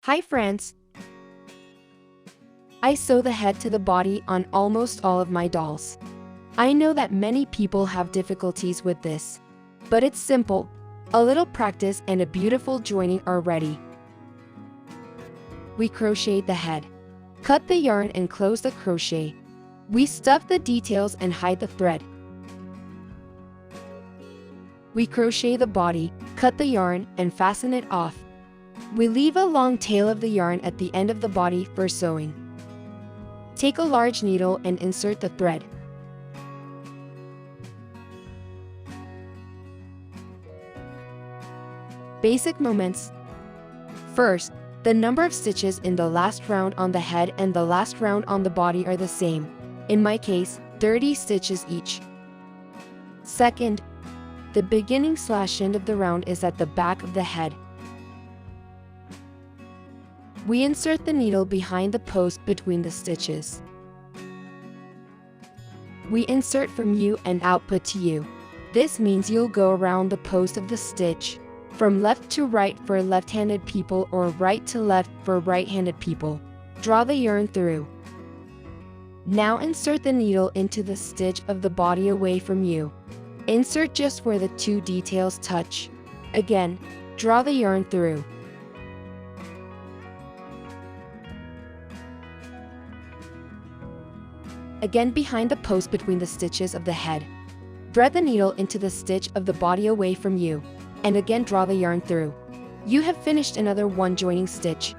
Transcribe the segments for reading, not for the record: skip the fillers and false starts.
Hi friends! I sew the head to the body on almost all of my dolls. I know that many people have difficulties with this, but it's simple. A little practice and a beautiful joining are ready. We crochet the head. Cut the yarn and close the crochet. We stuff the details and hide the thread. We crochet the body, cut the yarn, and fasten it off. We leave a long tail of the yarn at the end of the body for sewing. Take a large needle and insert the thread. Basic moments. First, the number of stitches in the last round on the head and the last round on the body are the same. In my case, 30 stitches each. Second, the beginning/end of the round is at the back of the head. We insert the needle behind the post between the stitches. We insert from U and output to U. This means you'll go around the post of the stitch, from left to right for left-handed people or right to left for right-handed people. Draw the yarn through. Now insert the needle into the stitch of the body away from you. Insert just where the two details touch. Again, draw the yarn through. Again behind the post between the stitches of the head. Thread the needle into the stitch of the body away from you, and again draw the yarn through. You have finished another one joining stitch.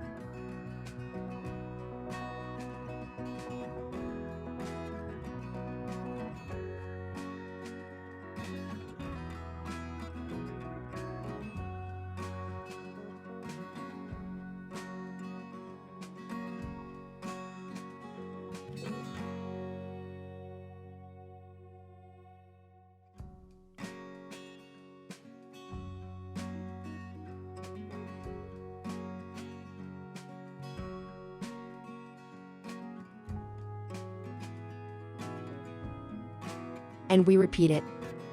And we repeat it.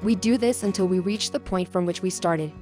We do this until we reach the point from which we started.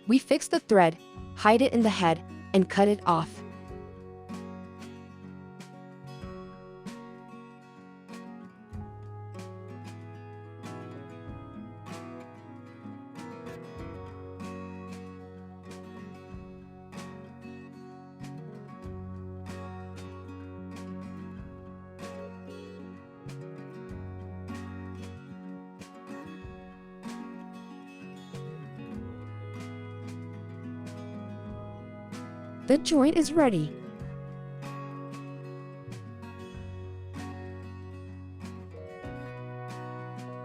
We fix the thread, hide it in the head, and cut it off. The joint is ready.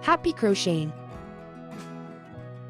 Happy crocheting!